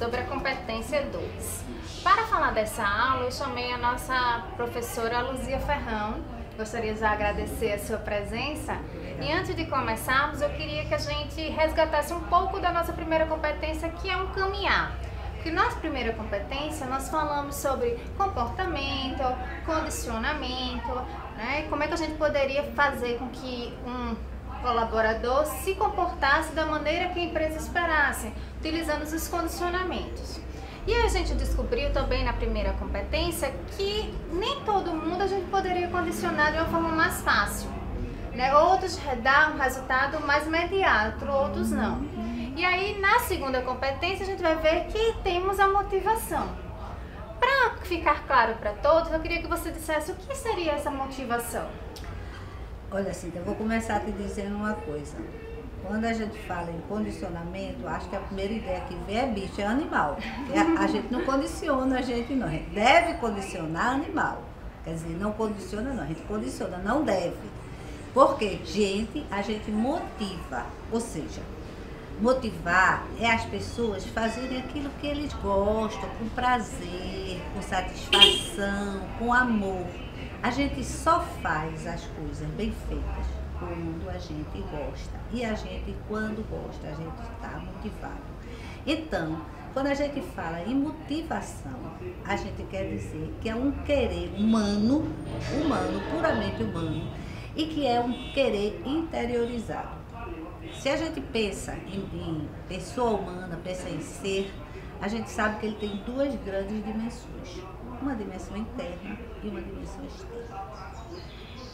sobre a competência 2. Para falar dessa aula, eu chamei a nossa professora Luzia Ferrão. Gostaria de agradecer a sua presença. E antes de começarmos, eu queria que a gente resgatasse um pouco da nossa primeira competência, que é um caminhar. Porque nossa primeira competência, nós falamos sobre comportamento, condicionamento, né? Como é que a gente poderia fazer com que um colaborador se comportasse da maneira que a empresa esperasse, utilizando os condicionamentos. E a gente descobriu também na primeira competência que nem todo mundo a gente poderia condicionar de uma forma mais fácil, né? Outros dão um resultado mais imediato, outros não. E aí na segunda competência a gente vai ver que temos a motivação. Para ficar claro para todos, eu queria que você dissesse o que seria essa motivação. Olha, Cíntia, eu vou começar te dizendo uma coisa. Quando a gente fala em condicionamento, acho que a primeira ideia que vem é bicho, é animal. A gente não condiciona a gente não, a gente deve condicionar animal. Quer dizer, não condiciona não, a gente condiciona, não deve. Porque a gente motiva, ou seja, motivar é as pessoas fazerem aquilo que eles gostam, com prazer, com satisfação, com amor. A gente só faz as coisas bem feitas quando a gente gosta. E a gente, quando gosta, a gente está motivado. Então, quando a gente fala em motivação, a gente quer dizer que é um querer humano, puramente humano, e que é um querer interiorizado. Se a gente pensa em pessoa humana, pensa em ser, a gente sabe que ele tem duas grandes dimensões. Uma dimensão interna e uma dimensão externa.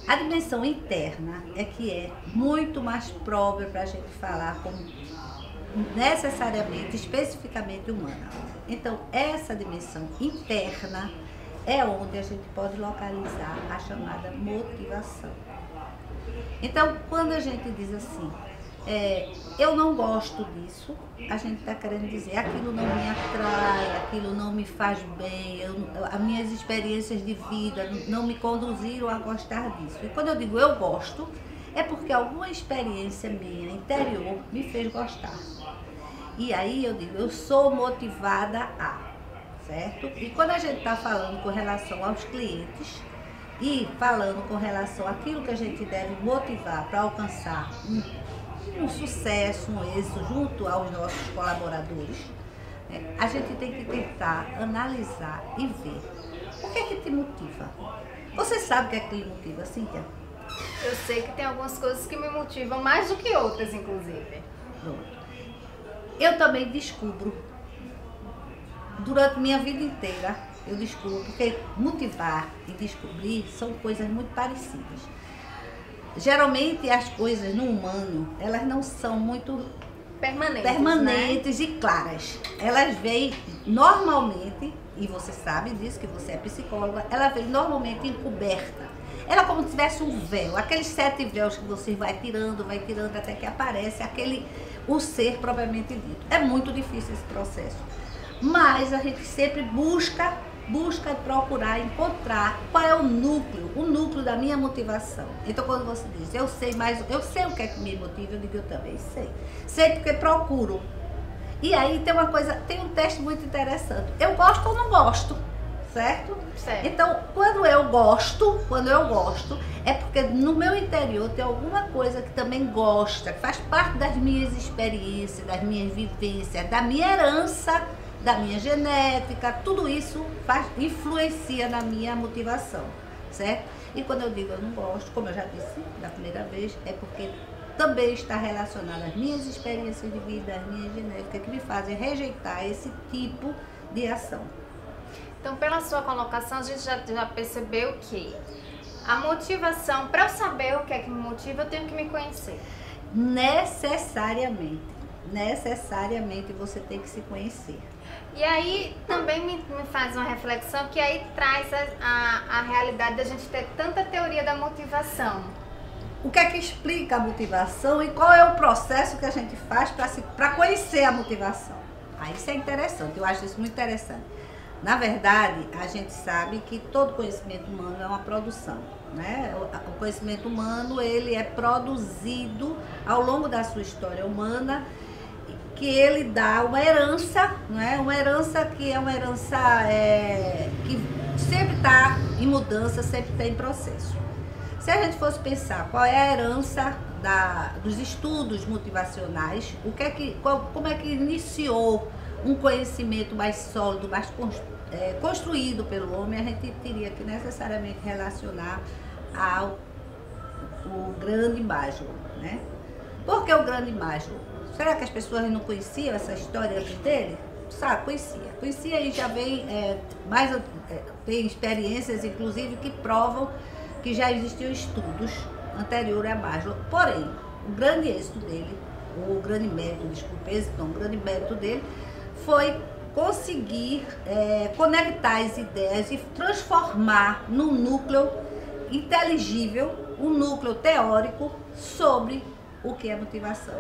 A dimensão interna é que é muito mais própria para a gente falar como necessariamente, especificamente humana. Então, essa dimensão interna é onde a gente pode localizar a chamada motivação. Então, quando a gente diz assim, eu não gosto disso, a gente está querendo dizer aquilo não me atrai, aquilo não me faz bem, as minhas experiências de vida não me conduziram a gostar disso. E quando eu digo eu gosto, é porque alguma experiência minha interior me fez gostar. E aí eu digo, eu sou motivada a, certo? E quando a gente está falando com relação aos clientes e falando com relação àquilo que a gente deve motivar para alcançar um sucesso, um êxito junto aos nossos colaboradores, a gente tem que tentar analisar e ver o que é que te motiva. Você sabe o que é que te motiva, Cíntia? Eu sei que tem algumas coisas que me motivam mais do que outras, inclusive. Pronto. Eu também descubro, durante minha vida inteira, eu descubro, porque motivar e descobrir são coisas muito parecidas. Geralmente as coisas no humano, elas não são muito permanentes, né? E claras. Elas vêm normalmente, e você sabe disso, que você é psicóloga, ela vem normalmente encoberta. Ela é como se tivesse um véu, aqueles 7 véus que você vai tirando até que aparece o ser propriamente dito. É muito difícil esse processo. Mas a gente sempre busca procurar encontrar qual é o núcleo da minha motivação. Então quando você diz, eu sei o que é que me motiva, eu digo, eu também sei. Sei porque procuro. E aí tem um teste muito interessante. Eu gosto ou não gosto, certo? Certo. Então, quando eu gosto, é porque no meu interior tem alguma coisa que também gosta, que faz parte das minhas experiências, das minhas vivências, da minha herança, da minha genética, tudo isso influencia na minha motivação, certo? E quando eu digo eu não gosto, como eu já disse da primeira vez, é porque também está relacionado às minhas experiências de vida, às minhas genéticas, que me fazem rejeitar esse tipo de ação. Então, pela sua colocação, a gente já percebeu que a motivação, para eu saber o que é que me motiva, eu tenho que me conhecer. Necessariamente você tem que se conhecer. E aí também me faz uma reflexão que aí traz a realidade da gente ter tanta teoria da motivação. O que é que explica a motivação e qual é o processo que a gente faz para conhecer a motivação? Aí isso é interessante, eu acho isso muito interessante. Na verdade, a gente sabe que todo conhecimento humano é uma produção, né? O conhecimento humano, ele é produzido ao longo da sua história humana que ele dá uma herança, não é? Uma herança que é uma herança que sempre está em mudança, sempre está em processo. Se a gente fosse pensar qual é a herança dos estudos motivacionais, como é que iniciou um conhecimento mais sólido, mais construído pelo homem, a gente teria que necessariamente relacionar ao grande Maslow, né? Por que o grande Maslow? Será que as pessoas não conheciam essa história dele? Sabe, conhecia e já vem, tem experiências, inclusive, que provam que já existiam estudos anteriores a Maslow. Porém, o grande êxito dele, o grande mérito dele foi conseguir conectar as ideias e transformar num núcleo inteligível, um núcleo teórico sobre o que é motivação.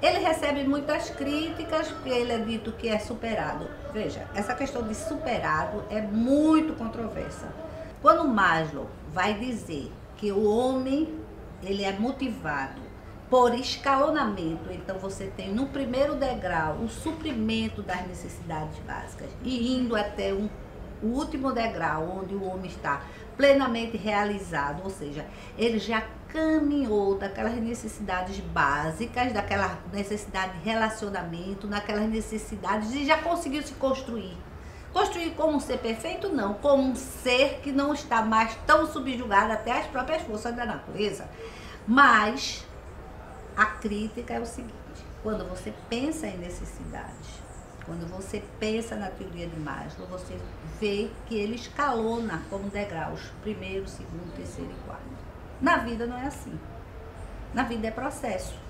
Ele recebe muitas críticas, porque ele é dito que é superado. Veja, essa questão de superado é muito controversa. Quando Maslow vai dizer que o homem ele é motivado por escalonamento, então você tem no primeiro degrau o suprimento das necessidades básicas e indo até o último degrau, onde o homem está plenamente realizado, ou seja, ele já caminhou daquelas necessidades básicas, daquela necessidade de relacionamento, naquelas necessidades e já conseguiu se construir. Construir como um ser perfeito? Não, como um ser que não está mais tão subjugado até às próprias forças da natureza. Mas a crítica é o seguinte: quando você pensa em necessidades, quando você pensa na teoria de Maslow, você vê que ele escalona como degraus, primeiro, segundo, terceiro e quarto. Na vida não é assim. Na vida é processo.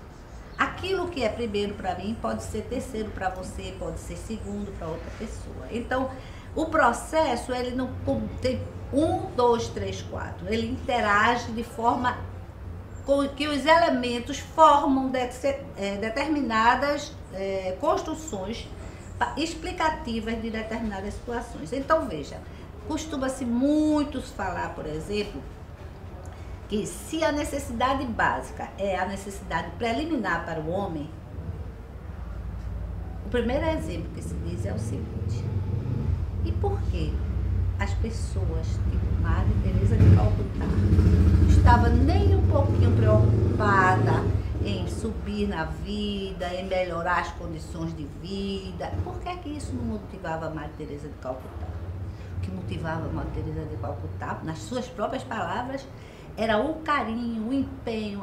Aquilo que é primeiro para mim pode ser terceiro para você, pode ser segundo para outra pessoa. Então, o processo, ele não tem 1, 2, 3, 4. Ele interage de forma com que os elementos formam determinadas construções explicativas de determinadas situações. Então, veja, costuma-se muito falar, por exemplo, que se a necessidade básica é a necessidade preliminar para o homem, o primeiro exemplo que se diz é o seguinte: e por que as pessoas, tipo Madre Teresa de Calcutá, não estava nem um pouquinho preocupada em subir na vida, em melhorar as condições de vida? Por que isso não motivava a Madre Teresa de Calcutá? O que motivava a Madre Teresa de Calcutá, nas suas próprias palavras, era o carinho, o empenho,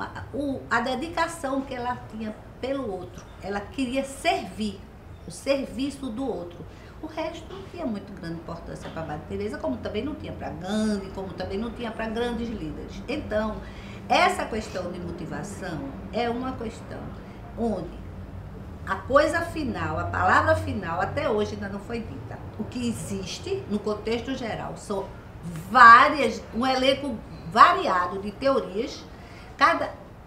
a dedicação que ela tinha pelo outro. Ela queria servir, o serviço do outro. O resto não tinha muito grande importância para a Madre Teresa, como também não tinha para Gandhi, como também não tinha para grandes líderes. Então, essa questão de motivação é uma questão onde a coisa final, a palavra final, até hoje ainda não foi dita. O que existe, no contexto geral, são um elenco variado de teorias,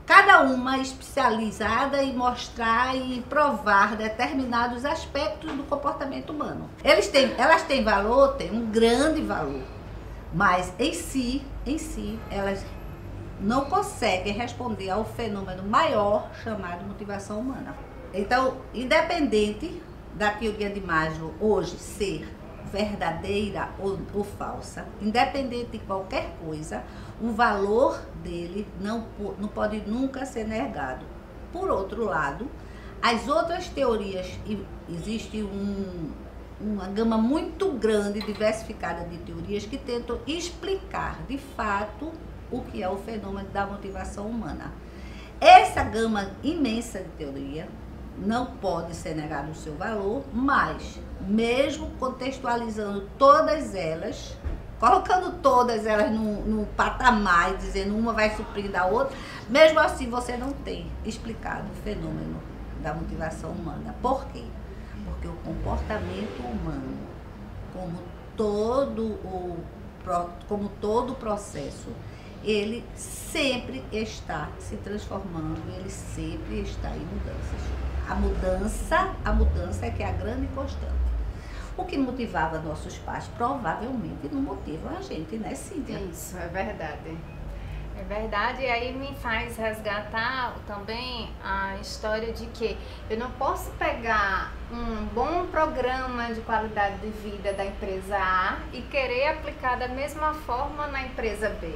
cada uma especializada em mostrar e provar determinados aspectos do comportamento humano. Elas têm valor, têm um grande valor, mas em si, elas não conseguem responder ao fenômeno maior chamado motivação humana. Então, independente da teoria de Maslow hoje ser verdadeira ou falsa, independente de qualquer coisa, o valor dele não pode nunca ser negado. Por outro lado, as outras teorias, existe uma gama muito grande, diversificada de teorias que tentam explicar de fato o que é o fenômeno da motivação humana. Essa gama imensa de teoria não pode ser negado o seu valor, mas mesmo contextualizando todas elas, colocando todas elas num patamar e dizendo uma vai suprindo a outra, mesmo assim você não tem explicado o fenômeno da motivação humana. Por quê? Porque o comportamento humano, como todo processo, ele sempre está se transformando, ele sempre está em mudanças. A mudança é que é a grande constante. O que motivava nossos pais provavelmente não motiva a gente, né, Cíntia? Isso, é verdade. É verdade, e aí me faz resgatar também a história de que eu não posso pegar um bom programa de qualidade de vida da empresa A e querer aplicar da mesma forma na empresa B.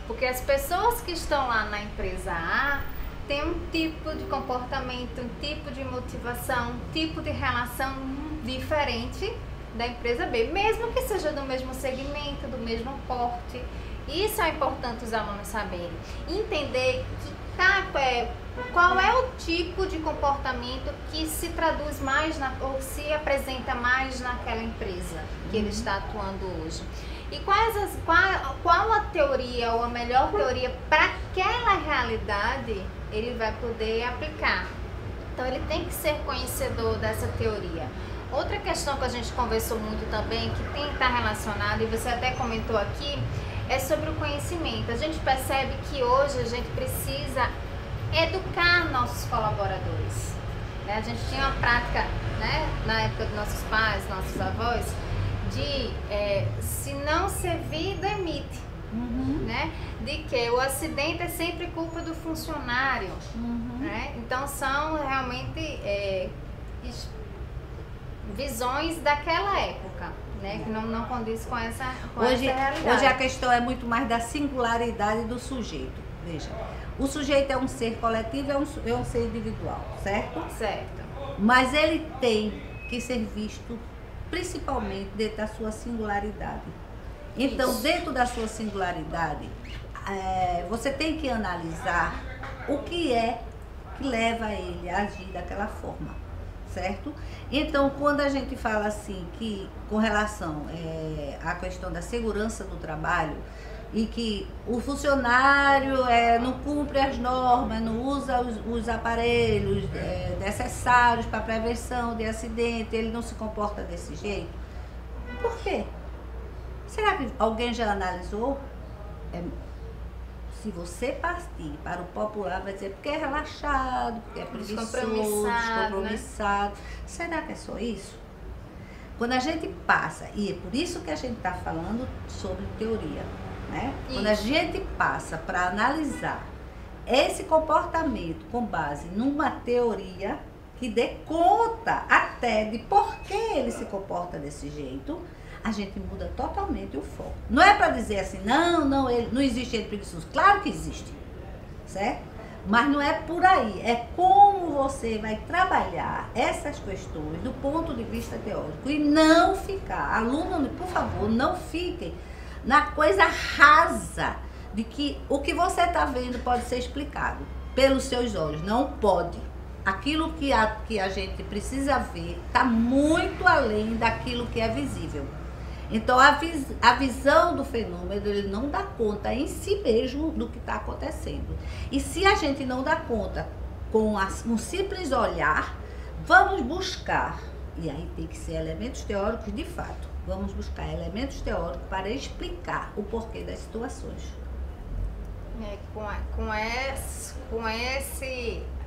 Porque as pessoas que estão lá na empresa A têm um tipo de comportamento, um tipo de motivação, um tipo de relação diferente da empresa B, mesmo que seja do mesmo segmento, do mesmo porte. Isso é importante os alunos saberem. Entender qual é o tipo de comportamento que se traduz mais ou se apresenta mais naquela empresa que ele está atuando hoje. E qual a teoria ou a melhor teoria para aquela realidade ele vai poder aplicar. Então ele tem que ser conhecedor dessa teoria. Outra questão que a gente conversou muito também, que tem que estar relacionada, e você até comentou aqui, é sobre o conhecimento. A gente percebe que hoje a gente precisa educar nossos colaboradores. Né? A gente tinha uma prática, né, na época dos nossos pais, nossos avós, de se não servir, demite. Né? De que o acidente é sempre culpa do funcionário. Né? Então são realmente visões daquela época, né? Que não condiz com essa realidade. Hoje a questão é muito mais da singularidade do sujeito. Veja, o sujeito é um ser coletivo, é um ser individual, certo? Certo. Mas ele tem que ser visto principalmente dentro da sua singularidade. Então, Isso. dentro da sua singularidade, você tem que analisar o que é que leva ele a agir daquela forma, certo? Então, quando a gente fala assim, que com relação à questão da segurança do trabalho, e que o funcionário não cumpre as normas, não usa os aparelhos necessários para prevenção de acidente, ele não se comporta desse jeito, por quê? Será que alguém já analisou? Se você partir para o popular, vai dizer porque é relaxado, porque é preguiçoso, descompromissado. Né? Será que é só isso? Quando a gente passa, e é por isso que a gente está falando sobre teoria, né? Quando a gente passa para analisar esse comportamento com base numa teoria que dê conta até de por que ele se comporta desse jeito, a gente muda totalmente o foco. Não é para dizer assim, não existe ele preguiçoso. Claro que existe, certo? Mas não é por aí. É como você vai trabalhar essas questões do ponto de vista teórico e não ficar, aluno, por favor, não fiquem na coisa rasa de que o que você está vendo pode ser explicado pelos seus olhos. Não pode. Aquilo que a gente precisa ver está muito além daquilo que é visível. Então, a visão do fenômeno, ele não dá conta em si mesmo do que está acontecendo. E se a gente não dá conta com um simples olhar, vamos buscar, e aí tem que ser elementos teóricos de fato, vamos buscar elementos teóricos para explicar o porquê das situações.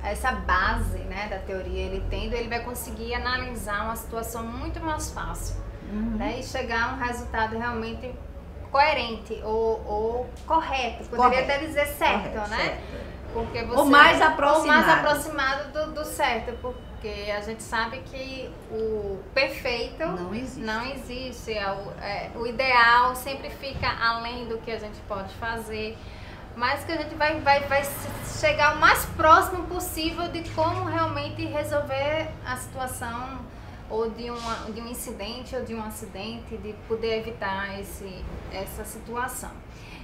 Essa base, né, da teoria, ele vai conseguir analisar uma situação muito mais fácil. Né, e chegar a um resultado realmente coerente ou correto. Poderia até dizer certo, correto, né? Certo. Porque você, ou mais aproximado. Ou mais aproximado do certo, porque a gente sabe que o perfeito não existe. O ideal sempre fica além do que a gente pode fazer. Mas que a gente vai chegar o mais próximo possível de como realmente resolver a situação ou de um incidente ou de um acidente, de poder evitar essa situação.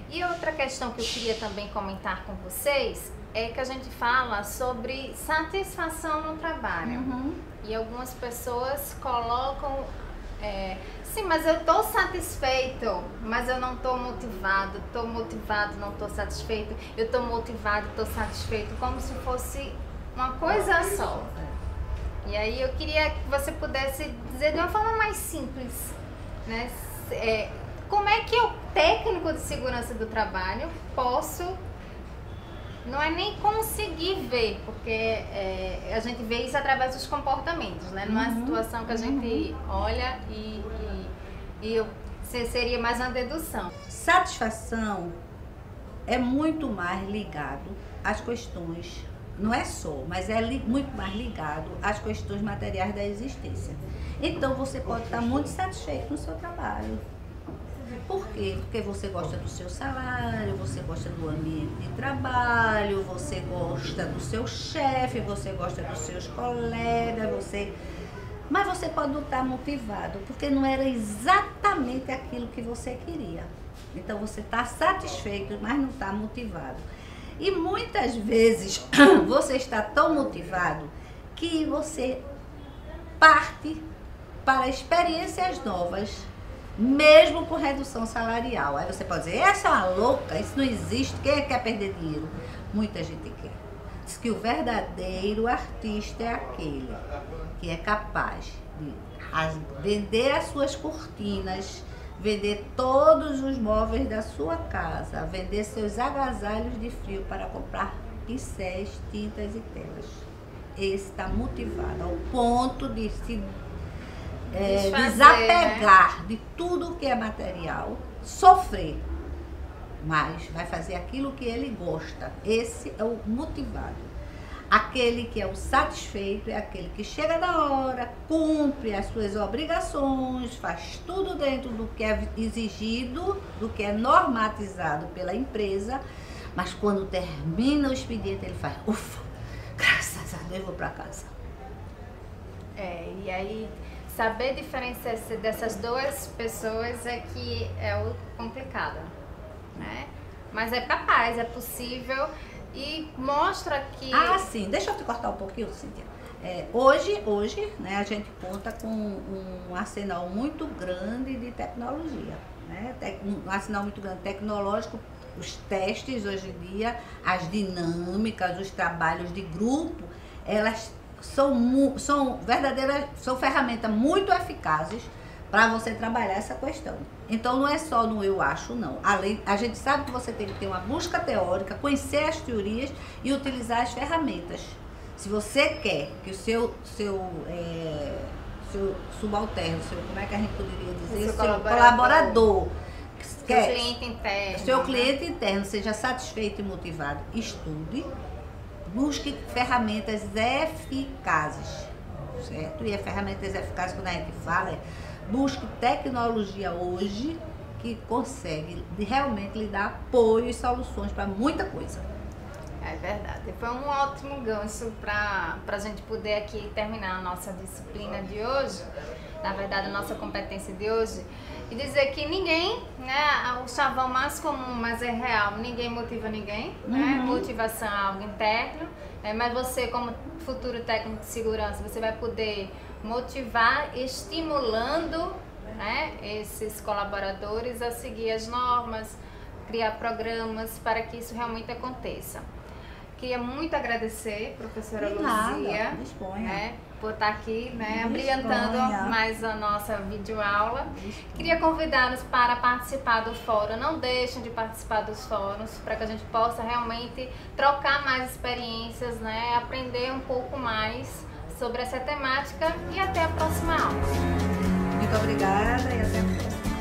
E outra questão que eu queria também comentar com vocês é que a gente fala sobre satisfação no trabalho. E algumas pessoas colocam, sim, mas eu estou satisfeito, mas eu não estou motivado, não estou satisfeito, eu estou motivado, estou satisfeito, como se fosse uma coisa só. E aí eu queria que você pudesse dizer de uma forma mais simples, né? Como é que eu, técnico de segurança do trabalho, posso, não é nem conseguir ver, porque a gente vê isso através dos comportamentos, né? Numa situação que a gente olha e seria mais uma dedução. Satisfação é muito mais ligado às questões, não é só, mas é muito mais ligado às questões materiais da existência. Então você pode estar muito satisfeito no seu trabalho. Por quê? Porque você gosta do seu salário, você gosta do ambiente de trabalho, você gosta do seu chefe, você gosta dos seus colegas, mas você pode não estar motivado, porque não era exatamente aquilo que você queria. Então você está satisfeito, mas não está motivado. E muitas vezes você está tão motivado que você parte para experiências novas, mesmo com redução salarial. Aí você pode dizer, essa é uma louca, isso não existe, quem quer perder dinheiro? Muita gente quer. Diz que o verdadeiro artista é aquele que é capaz de vender as suas cortinas, vender todos os móveis da sua casa, vender seus agasalhos de frio para comprar pincéis, tintas e telas. Esse está motivado ao ponto de se desapegar, né, de tudo que é material, sofrer, mas vai fazer aquilo que ele gosta. Esse é o motivado. Aquele que é o satisfeito é aquele que chega na hora, cumpre as suas obrigações, faz tudo dentro do que é exigido, do que é normatizado pela empresa, mas quando termina o expediente ele faz, ufa, graças a Deus eu vou para casa. E aí saber diferenciar dessas duas pessoas é que é o complicado, né? Mas é capaz, é possível. E mostra que... Ah, sim. Deixa eu te cortar um pouquinho, Cíntia. Hoje, né, a gente conta com um arsenal muito grande de tecnologia, né? Um arsenal muito grande tecnológico, os testes hoje em dia, as dinâmicas, os trabalhos de grupo, elas são verdadeiras, são ferramentas muito eficazes para você trabalhar essa questão. Então não é só no eu acho, não. A gente sabe que você tem que ter uma busca teórica, conhecer as teorias e utilizar as ferramentas. Se você quer que o seu subalterno, como é que a gente poderia dizer? Seu colaborador, seu cliente interno seja satisfeito e motivado, estude, busque ferramentas eficazes, certo? E as ferramentas eficazes, quando a gente fala, busque tecnologia hoje que consegue realmente lhe dar apoio e soluções para muita coisa. É verdade. Foi um ótimo gancho para a gente poder aqui terminar a nossa disciplina de hoje, na verdade a nossa competência de hoje, e dizer que ninguém, né, o chavão mais comum, mas é real, ninguém motiva ninguém, né? Motivação é algo interno, mas você como futuro técnico de segurança, você vai poder motivar estimulando, né, esses colaboradores a seguir as normas, criar programas para que isso realmente aconteça. Queria muito agradecer, professora Luzia, né, por estar aqui, né, brilhantando mais a nossa videoaula. Queria convidá-los para participar do fórum. Não deixem de participar dos fóruns para que a gente possa realmente trocar mais experiências, né, aprender um pouco mais sobre essa temática e até a próxima aula. Muito obrigada e até a próxima.